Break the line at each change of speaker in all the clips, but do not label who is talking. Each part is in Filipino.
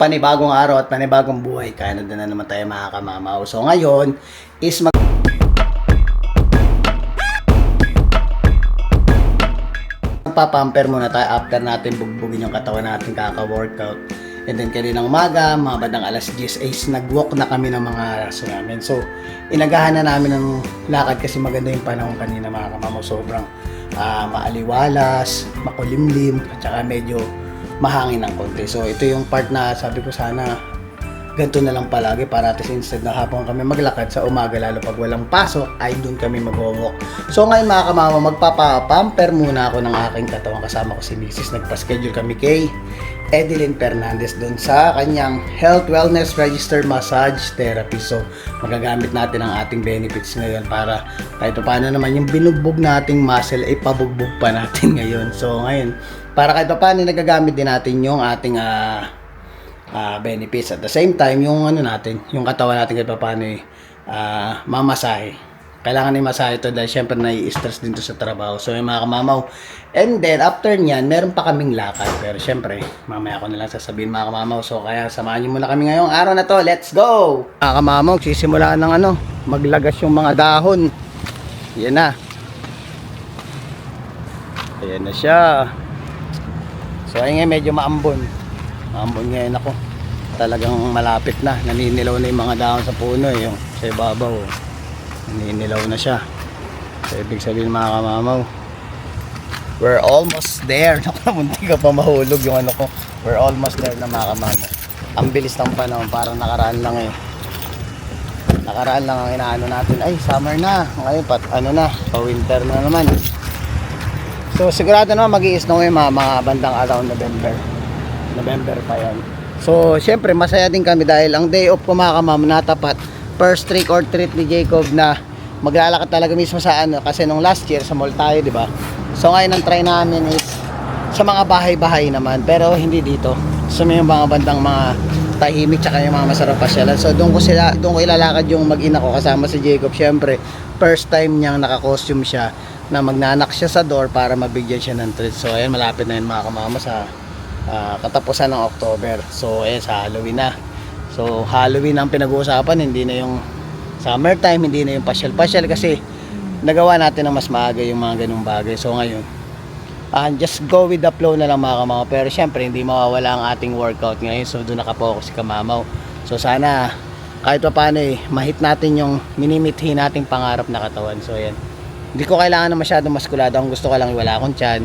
panibagong araw at panibagong buhay. Kaya na naman tayo mga kamamaw. So ngayon is magpapamper muna tayo after natin bugbugin yung katawan natin kaka-workout. And then kaninang umaga, mga bandang alas 10 is nag-walk na kami ng mga raso namin. So inagahan na namin ng lakad kasi maganda yung panahon kanina mga kamamaw. Sobrang maaliwalas, makulimlim, at saka medyo mahangin ng konti. So ito yung part na sabi ko sana ganito na lang palagi para at instead na hapon kami maglakad sa umaga lalo pag walang pasok ay doon kami mag-walk. So ngayon mga kamama, magpapapamper muna ako ng aking katawan kasama ko si Mrs. Nagpa-schedule kami kay Edeline Fernandez doon sa kanyang Health Wellness Registered Massage Therapy. So magagamit natin ang ating benefits ngayon para kahit paano naman yung binugbog nating muscle ay pabugbog pa natin ngayon. So ngayon para kahit paano nagagamit din natin yung ating benefits at the same time yung natin, yung katawan natin kahit paano mamasahe. Kailangan ni masahe ito dahil syempre nai-stress din to sa trabaho. So yung mga kamamaw, and then after nyan meron pa kaming lakad pero syempre mamaya ko na lang sasabihin mga kamamaw. So kaya samahan niyo muna kami ngayong araw na to. Let's go! Mga kamamaw, sisimula ng maglagas yung mga dahon. Yan na. Ayan na siya. So ayun nga medyo maambon. Maambon ngayon ako. Talagang malapit na. Naninilaw na yung mga dahon sa puno. Yung sa ibabaw. Naninilaw na siya. So ibig sabihin mga kamamaw, we're almost there. Munti ka pa mahulog yung ko. We're almost there na mga kamamaw. Ang bilis ng panahon. Parang nakaraan lang Nakaraan lang ang inaano natin. Ay summer na. Ngayon pa-winter na naman. So sigurado naman mag-i-snow yung mga bandang around November pa yan. So syempre masaya din kami dahil ang day off ko mga kamam natapat first trick or treat ni Jacob na maglalakad talaga mismo sa kasi nung last year sa mall tayo, di ba? So ngayon ang try namin is sa mga bahay-bahay naman pero hindi dito. So may mga bandang mga tahimik tsaka yung mga masarap pasyalan. So doon ko ilalakad yung mag-ina ko kasama si Jacob. Syempre first time niyang naka-costume siya na magnanak siya sa door para mabigyan siya ng treat. So ayan, malapit na yun mga kamama sa katapusan ng October. So ayan, sa Halloween na. So Halloween ang pinag-uusapan, hindi na yung summertime, hindi na yung pasyal-pasyal kasi nagawa natin na mas maaga yung mga ganung bagay. So ngayon just go with the flow na lang mga kamama. Pero syempre hindi mawawala ang ating workout ngayon. So doon nakapokus si kamamaw. So sana kahit pa paano mahit natin yung minimithi nating pangarap na katawan. So ayan, hindi ko kailangan na masyadong maskulado. Ang gusto ko lang wala akong tiyan.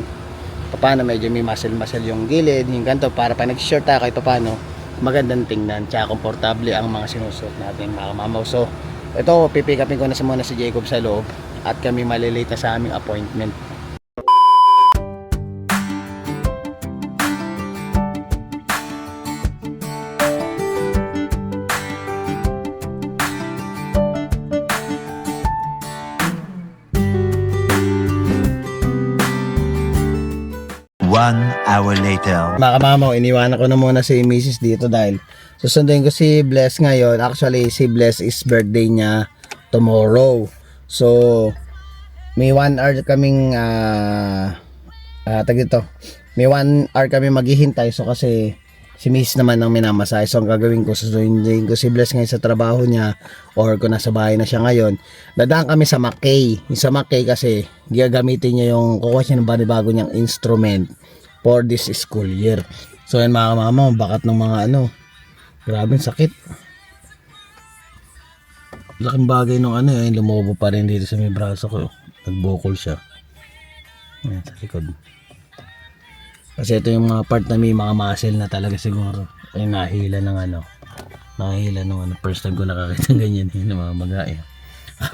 Paano medyo may muscle yung gilid, yung ganito para pag nag-short tayo kahit paano magandang tingnan. Tsaka komportable ang mga sinusuot natin mga kamamaw. So ito, pipick upin ko na muna si Jacob sa loob at kami malilate na sa aming appointment.
One hour later.
Mga kamamaw, iniwanan ko na muna si Mrs. dito dahil susunduin ko si Bless ngayon. Actually, si Bless is birthday niya tomorrow. So, may 1 hour kaming may 1 hour kami maghihintay. So, kasi si Mrs. naman ang minamasahe. So, ang gagawin ko, susunduin ko si Bless ngayon sa trabaho niya or kung nasa bahay na siya ngayon. Dadaan kami sa McKay. Yung sa McKay kasi gagamitin niya yung kukuha siya ng bago niyang instrument for this school year. So yan mga kamama, bakat ng mga grabe sakit. Laking bagay nung yung lumobo pa rin dito sa may braso ko. Nagbukol siya. Ayan, sa likod. Kasi ito yung mga part na may mga muscle na talaga siguro. Ay nahila ng first time ko nakakita ng ganyan namamaga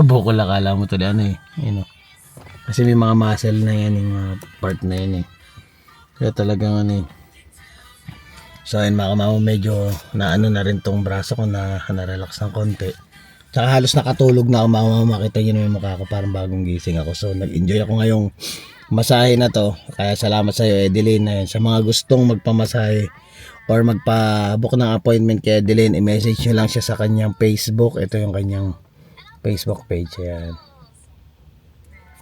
bukol akala mo tuloy kasi may mga muscle na yan yung mga part na yan kaya talagang so ayun mga kamama, medyo na rin tong braso ko na relax ng konti. Tsaka halos nakatulog na ako mga kamama, makita nyo na yung mukha ko parang bagong gising ako. So nag-enjoy ako ngayong masahe na to. Kaya salamat sa iyo Edeline. Sa mga gustong magpamasahe or magpa-book ng appointment kay Edeline, i-message nyo lang siya sa kanyang Facebook. Ito yung kanyang Facebook page. Ayan.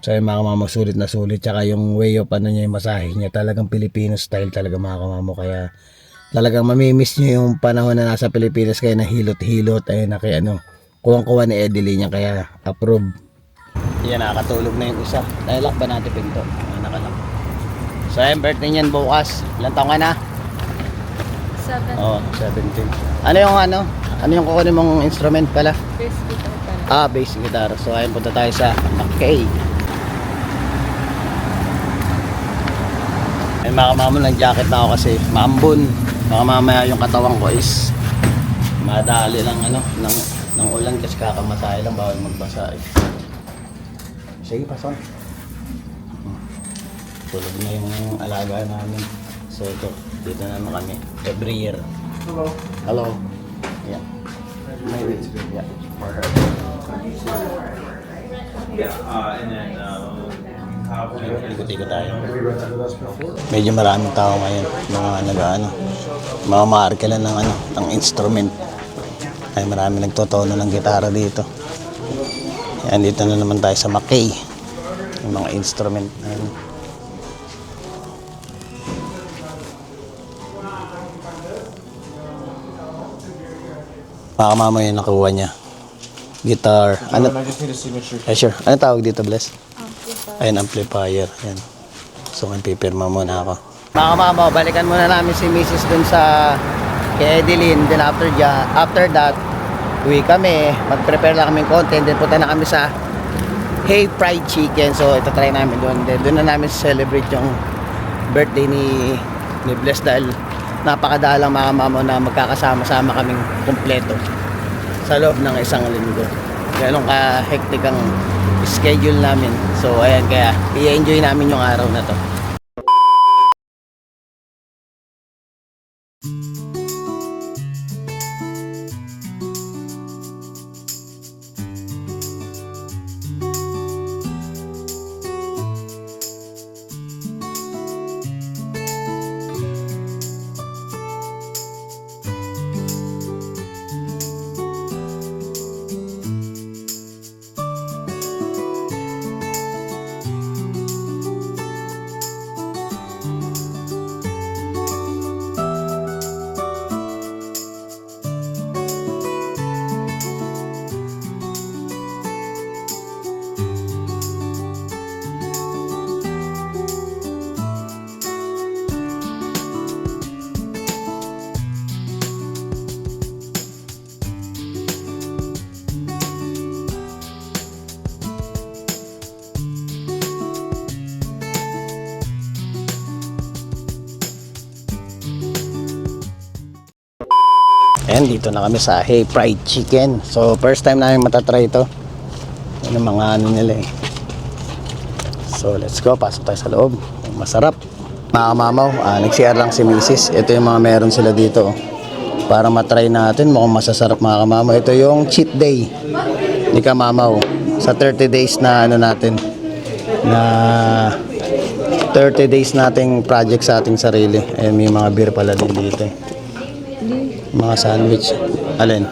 So yung mga kamamo, sulit na sulit. Tsaka yung way of niya, yung masahe niya, talagang Filipino style talaga mga kamamo. Kaya talagang mamimiss nyo yung panahon na nasa Pilipinas kayo na hilot-hilot ay na kay ano, kuwang-kuwa ni Edeline niya kaya approve. Yan, nakakatulog na yung isa. Nalak ba natin pinto? Nakalak. So yung birthday niyan bukas. Ilang taong ka na?
7.
Oo, 17. Ano yung kukunin mong instrument pala?
Bass guitar pala.
Bass guitar. So ayun, punta tayo sa McKay. Ay mga mama, nag-jacket na ako kasi maambon. Baka mamaya yung katawan ko is madali lang ng ulan kasi kakamatay lang, bawal magbasa eh. Sige, pasok. Tulog na yung alaga namin. So ito, dito naman kami every year. Hello. Hello. Yeah. Maybe it's good. Yeah. For her.
Yeah, and then
Ikot-ikot tayo. Medyo maraming tao ngayon. Mga mga maarkila ng instrument. Ay marami nagtotono ng gitara dito. Yan, dito na naman tayo sa McKay. Yung mga instrument. Baka mama yung nakuha niya. Guitar. Ano?
I just need a signature.
Sure. Ano tawag dito, Bless?
Amplifier.
Ayun, amplifier. Yan. So, may pipirma muna ako. Mga mama, balikan muna namin si Mrs. dun sa kay Edeline. Then after that, uwi kami. Mag-prepare lang kami content. Then punta na kami sa Hey Fried Chicken. So, ito try namin doon. Then doon na namin celebrate yung birthday ni Bless dahil napakadalang mga mama na magkakasama-sama kaming kumpleto sa loob ng isang linggo. Ganun ka-hectic ang schedule namin. So ayan, kaya i-enjoy namin yung araw na to. Ayan, dito na kami sa Hey Fried Chicken. So, first time namin matatry ito. Yan ang mga nila eh. So, let's go. Pasok tayo sa loob. Masarap. Mga mamaw, nag-CR lang si Mrs. Ito yung mga meron sila dito. Para matry natin. Mukhang masasarap mga kamamaw. Ito yung cheat day ni kamamaw. Sa 30 days na natin. Na 30 days nating project sa ating sarili. Ayan, may mga beer pala din dito eh. Mga sandwich. Alin?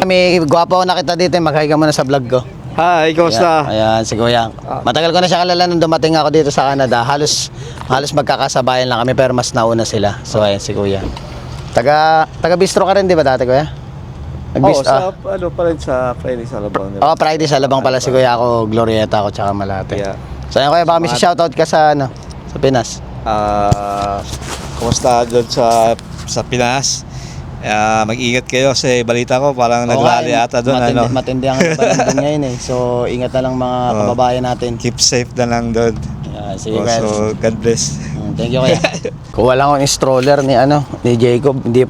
May gwapo ako nakita dito. Mag-hi ka muna sa vlog ko.
Hi, kamusta?
Ayan, si Kuya. Matagal ko na siya kilala nung dumating ako dito sa Canada. Halos magkakasabayan lang kami pero mas nauna sila. So ayan si Kuya. Taga bistro ka rin di ba dati, Kuya?
Sa ano pa rin sa Friday sa Labang.
Friday sa Labang pala si Kuya. Ako, Glorieta ako, tsaka Malate.
Yeah.
So ayan Kuya, baka may shoutout ka sa sa Pinas.
Kumusta doon sa Pinas? Mag-ingat kayo kasi balita ko parang nagrally ata doon.
Matindi ang doon ngayon eh. So ingat na lang mga kababayan natin.
Keep safe na lang doon.
Sige Kuya.
So God bless.
Thank you Kuya. Kuha lang akong stroller ni Jacob. Hindi,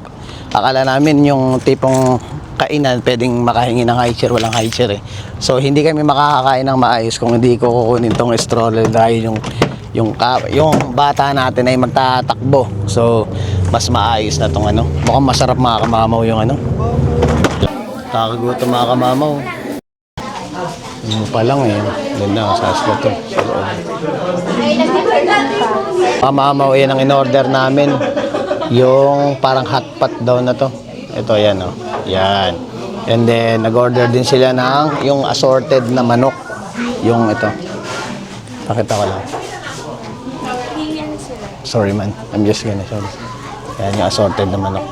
akala namin yung tipong kainan pwedeng makahingi ng high chair, walang high chair eh. So hindi kami makakakain ng maayos kung hindi ko kukunin tong stroller dahil yung bata natin ay magtatakbo. So mas maayos na tong mukhang masarap mga kamamaw yung Kakagutom mga kamamaw. Ano pa lang eh. Ganda, sasla to. Sa loob. Kamamaw, yan ang in-order namin. Yung parang hot pot daw na to. Ito, yan o. Yan. And then, nag-order din sila ng yung assorted na manok. Yung ito. Pakita ko lang. Sorry man. I'm just gonna show this. Yan yung assorted na manok.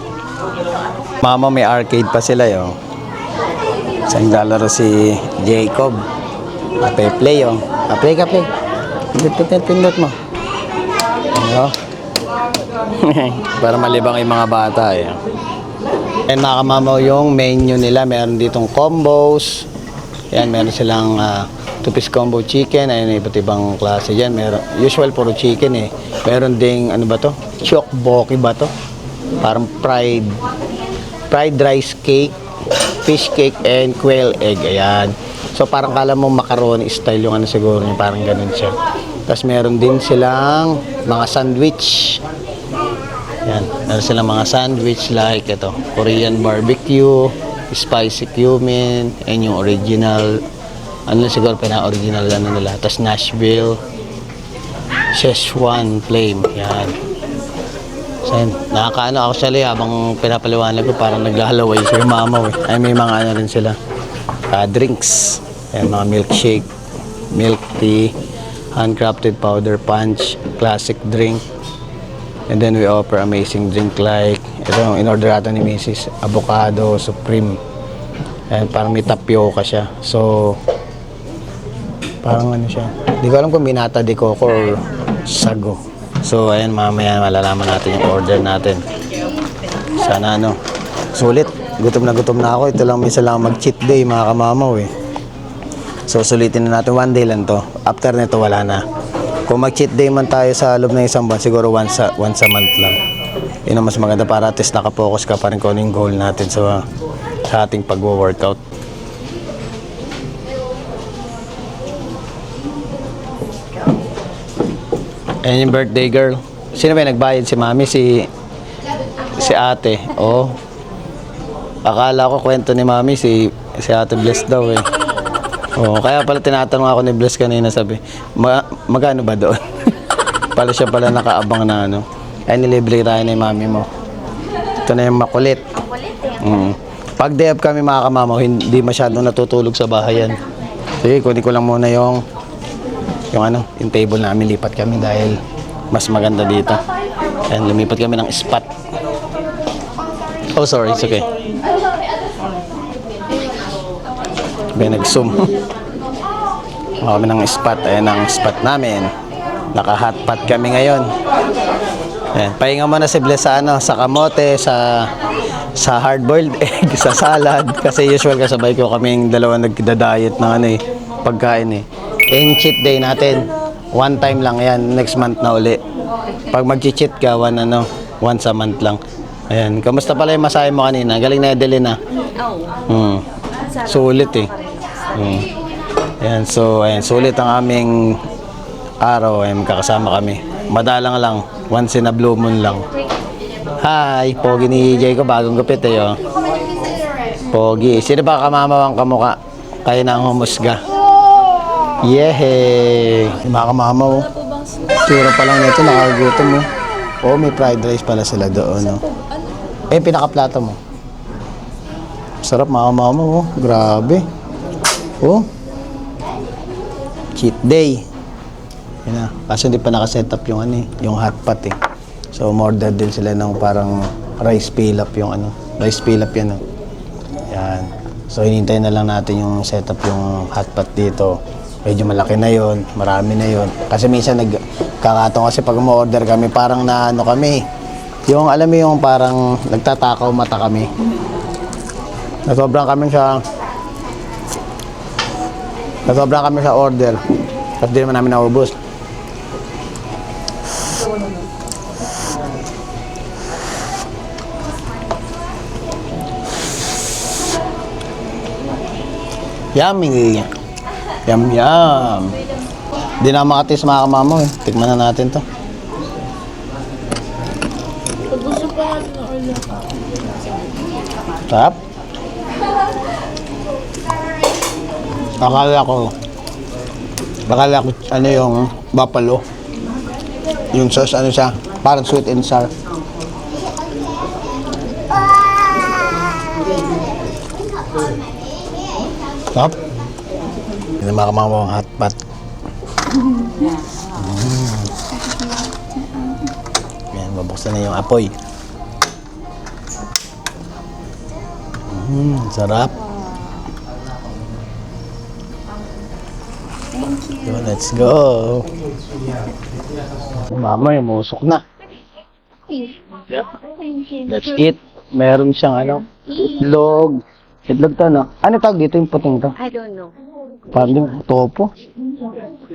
Mama, may arcade pa sila yun. Saan lalaro si Jacob? Play yun. Play ka, play. Pindot mo. Ano? Para malibang yung mga bata eh. And mga kamamaw, yung menu nila, meron ditong combos. Yan, meron silang 2-piece combo chicken. Ayun, iba't ibang klase dyan. Meron, usual puro chicken eh. Meron ding, ano ba to? Chokboki ba to? Parang fried rice cake, fish cake, and quail egg. Ayan. So parang kala mo macaroni style yung ano siguro niya. Parang ganun siya. Tapos meron din silang mga sandwich. Yan. Meron silang mga sandwich like ito. Korean barbecue, spicy cumin, and yung original, ano siguro pina-original ano nila. Tapos Nashville, Szechuan flame. Yan. So yan. Nakakaano ako sali habang pinapaliwanag ko parang naglalaway si mama eh. Ay may mga ano rin sila. Drinks. Yan, mga milkshake, milk tea, handcrafted powder punch, classic drink. And then we offer amazing drink like ito yung in-order natin ni Mrs. Avocado Supreme. And parang may tapioca siya. So parang ano siya. Di ko alam kung binata de coco or sago. So ayan, mamaya malalaman natin yung order natin. Sana ano, sulit. Gutom na ako. Ito lang minsan lang mag-cheat day mga kamamaw eh. So sulitin na natin, one day lang to. After nito wala na. Kung mag-cheat day man tayo sa loob ng isang buwan, siguro once a month lang. Yun ang mas maganda para at least nakapokus ka pa rin kung ano yung goal natin sa ating pag-workout. Ayan yung birthday girl. Sino ba yung nagbayad? Si mami? Si ate? Oh. Akala ko kwento ni mami si ate Bless daw eh. Oh, kaya pala tinatanong ako ni Bless kanina, sabi, magkano ba doon? Pala siya pala nakaabang na ano. Ay, nilibre tayo ni mami mo. Ito na yung makulit. Pag day off kami mga kamamaw, hindi masyadong natutulog sa bahay yan. Sige, kunin ko lang muna yung table namin. Lipat kami dahil mas maganda dito. Ayan, lumipat kami ng spot. Oh, sorry, it's okay. May nag-zoom. Kami ng spot. Ayan ang spot namin. Naka-hotpot kami ngayon. Ayan. Pahinga muna si Bless sa kamote, sa hard-boiled egg, sa salad. Kasi usual kasabay ko kaming dalawa nagda-diet ng pagkain eh. And cheat day natin. One time lang yan. Next month na uli. Pag mag-cheat ka, once a month lang. Ayan. Kamusta pala yung masahe mo kanina? Galing na Edelina? Oo. Sulit eh. Ayan, so ayan, sulit ang aming araw. Ayan, kakasama kami. Madalang lang, once in a blue moon lang. Hi, pogi ni Jacob, bagong gupit eh. Oh. Pogi. Sino ba kamamawang kamuka? Kayo na ang humusga. Yehey! Mga kamamaw. Tsura pa lang nito, nakagutom mo. Oh, may fried rice pala sila doon. No? Eh, pinakaplato mo. Sarap mga kamamaw. Oh. Grabe. Oh. Cheat day. Yan na. Kaso hindi pa nakaset up yung yung hot pot eh. So, umorder din sila ng parang rice fill-up yung rice fill-up yan. Yan. So, hinintay na lang natin yung setup yung hot pot dito. Medyo malaki na yon, marami na yon. Kasi minsan nagkakataon kasi pag umorder kami, parang kami. Yung alam mo yung parang nagtatakaw mata kami. Nasobrang kami sa order. Tapos di naman namin naubos. Yummy! Yum yum! Di na makatis mga kamamo eh. Tikman na natin to. Sarap. Akala ko yung buffalo. Yung sauce siya, parang sweet and sour. Sarap. Hindi makamamaw ang hotpot. Yan, babuksan na yung apoy. Sarap.
Thank you.
So, let's go. Mama, yung musok na.
Thank you.
Let's eat. Meron siyang ano, itlog. Itlog to, no? Ano tawag dito yung puting to?
I don't know.
Parang yung topo.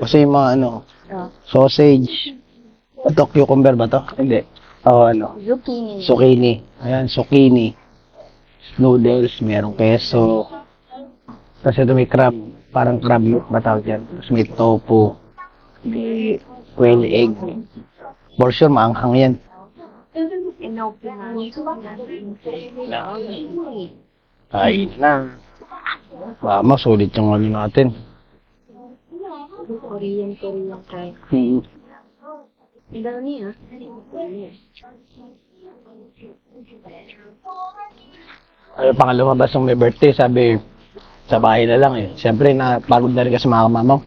Kasi yung mga ano,
Oh.
sausage. Ito, cucumber ba to? Hindi. Ano,
Zucchini.
zucchini. Ayan, zucchini. Noodles, merong keso. Tapos ito may crab. Parang crab yung matawag yan. Tapos may tofu. May quail egg. For sure, maanghang yan. Kain na. Mama, sulit yung ano natin.
Korean kain. Ang dami ah.
Ay, pang lumabas yung may birthday, sabi, sa bahay na lang eh. Siyempre, pagod na rin kasi mga mama.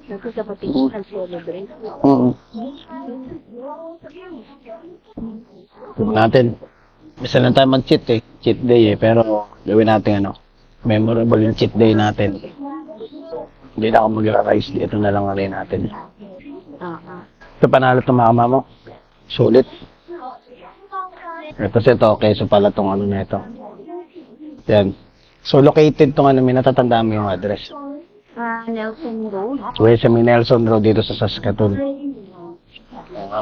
Kasi sa pati nag-celebrate.
Tignan natin. Bisa lang tayo mag-cheat eh. Cheat day eh. Pero, gawin natin ano. Memorable yung cheat day natin. Hindi na ako mag-rice. Dito na lang rin natin. Ito panalo itong mga mama. Sulit. Ito ito. Keso pala itong ano na ito. Yan. So, located itong ano. May natatandaan mo yung address.
Nelson Road.
Sa may Nelson Road dito sa Saskatoon.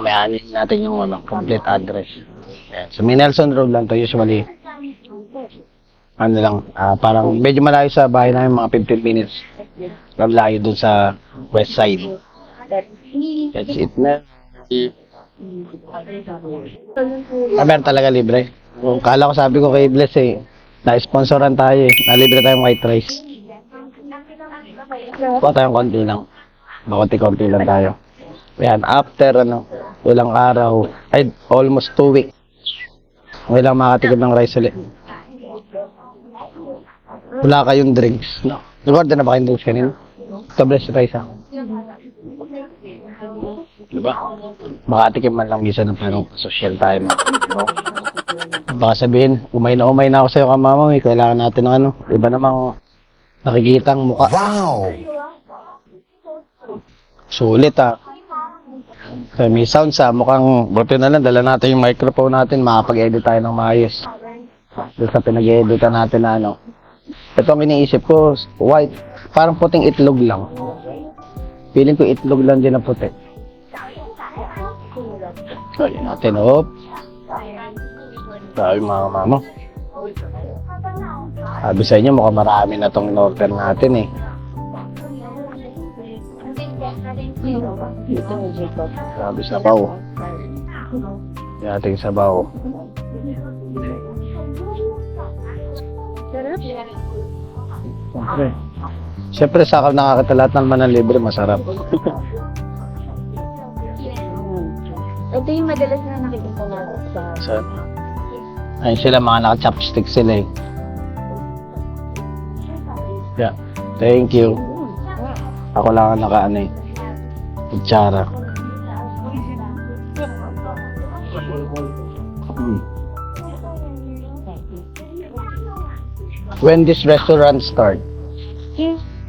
May anin natin yung ano, complete address. Yan. So, may Nelson Road lang to usually. Ano lang, parang medyo malayo sa bahay namin, mga 15 minutes. Layo dun sa west side. That's it na. Meron talaga libre. Kala ko sabi ko kay Bless eh, na-sponsoran tayo eh. Nalibre tayong white rice. Kuha tayong konti lang. Konti-konti lang tayo. Ayan, after ulang araw, ay almost 2 weeks. Okay lang makatikim ng rice ulit. Wala kayong drinks, no? Nag-order na ba kayong drinks kanina? Ito, Bless rice ha. Diba? Makatikim man lang isa ng parang social time. No? Baka sabihin, umay na ako sa'yo ka mama, may kailangan natin ng ano. Iba namang nakikitang mukha.
Wow!
Sulit ha. So, may sound sa mukhang buti na lang, dala natin yung microphone natin, makapag-edit tayo ng maayos. Doon sa pinag-editan natin na ano. Ito ang iniisip ko, white, parang puting itlog lang. Feeling ko itlog lang din ang puti. So, yun natin, hop. Sabi mga mama. Sabi sa inyo, mukhang marami na itong in-order natin eh. Sabi sabaw. Yung ating sabaw. Siyempre, sakal nakakita lahat ng manang libre, masarap.
Ito yung madalas na nakikita natin sa...
So, ayun sila, mga naka-chopstick sila eh. Yeah. Thank you. Ako lang ang naka-ano eh. Kutsara. When this restaurant start?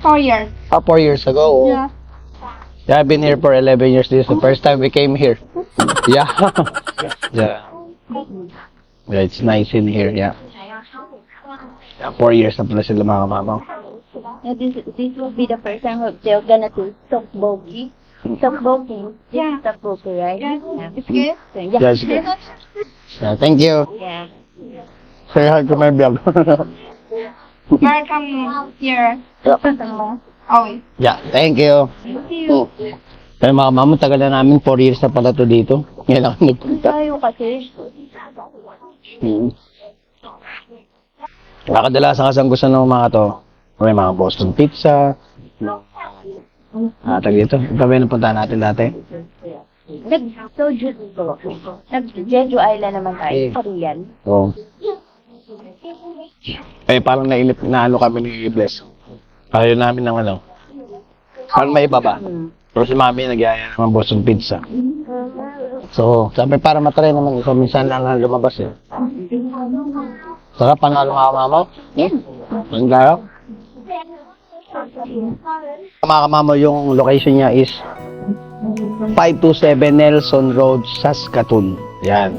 4 years.
4 years ago.
Yeah.
Yeah, I've been here for 11 years. This is the first time we came here. Yeah. Yeah. Yeah, it's nice in here. Yeah. Yeah, 4 years na pala sila mga mama.
Yeah, this will be the first time they're gonna do tteokbokki. Tteokbokki. Yeah. Tteokbokki, right? Yeah. It's good? Yeah.
Yes, good. Yeah, thank you.
Yeah.
Say hi to my vlog.
Welcome here. Always.
Yeah, thank you.
Thank you.
Kaya mga mama, tagal na namin 4 years na pala to dito. Ngayon lang nagpunta.
Tayo kasi.
Kadalasan kasi ang gusto ng mga to, may mga Boston Pizza. Tag dito. Ito ba yung napunta natin dati?
Nag-Jeju Island naman tayo.
Eh.
Korean.
Oo. Eh, parang nainip na ano kami ni Bless. Ayaw namin ng ano. Parang may iba ba? Pero si Mami nagyaya naman Boston Pizza. So, sabi para matry naman ito, minsan lang na lumabas eh. Sarap, panalo nga mamaw. Ang garo. Mga kamamaw, yung location niya is 527 Nelson Road, Saskatoon. Yan.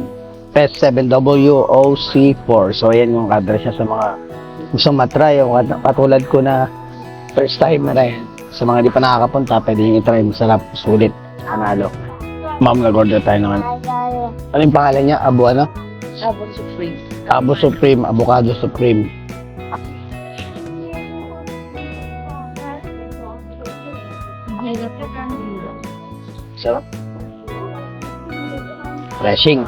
PES 7WOC4. So, yan yung address niya sa mga gusto matry. Yung katulad ko na first time na rin. Sa mga di pa nakakapunta, pwede yung itry. Masarap, sulit, panalo. Ma'am, nag-order tayo naman. Ano yung pangalan niya? Abu ano?
Abo Supreme.
Abu Supreme, Avocado Supreme. Sarap. Freshing.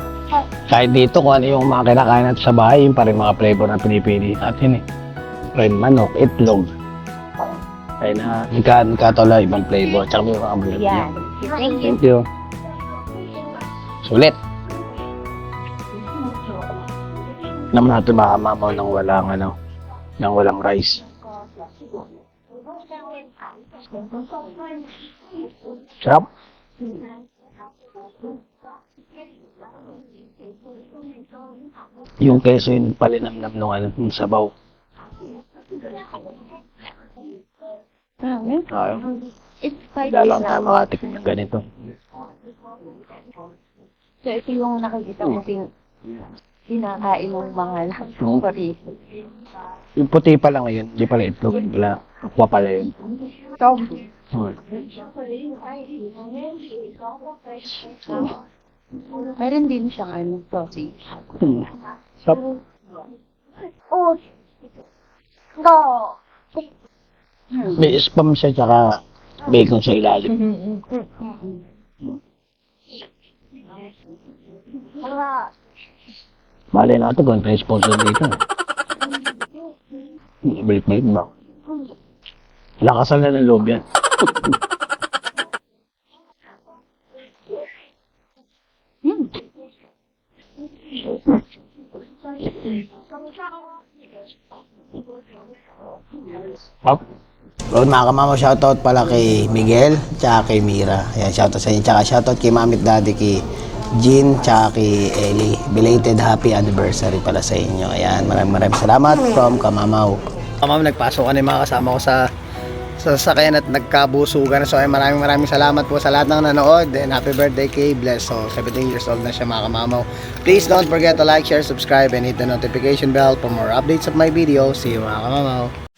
Kahit dito, kung ano yung mga kinakain natin sa bahay, yung pa rin mga flavor na pinipili natin eh. Fried manok, itlog. Kaya na, nagkatola ibang flavor. Tsaka may mga bulat niya.
Yan. Thank you.
Thank you. Sulit. Naman natin makamamaw ng walang ng walang rice. Sarap. Yung keso yung palinamnam ng sabaw. Ayaw.
It's spicy
Wala lang tayo
now.
makatikman ng ganito.
So, ito yung nakikita ko pinakain ng mga paborito.
Yung puti pa lang ngayon, hindi pala itlog. Wala. Aqua pala yun.
Tofu. Meron din siyang sausage.
Sarap.
Oh! Go!
May spam siya tsaka bacon sa ilalim. Malay na ito kung may sponsor dito. Balik-balik ba? Lakasan na ng loob yan. Up. Well, mga kamamaw, shoutout pala kay Miguel, tsaka kay Mira. Ayan, shoutout sa inyo. Tsaka shoutout kay Mamit Daddy, kay Jean, tsaka kay Ellie. Belated happy anniversary pala sa inyo. Ayan, maraming salamat from Kamamaw. Kamamaw, nagpasok ka na yung mga kasama ko sa sasakyan at nagkabusugan. So, ay maraming salamat po sa lahat ng nanood. And happy birthday kay Bless. So, 17 years old na siya, mga kamamaw. Please don't forget to like, share, subscribe, and hit the notification bell for more updates of my videos. See you, mga kamamaw.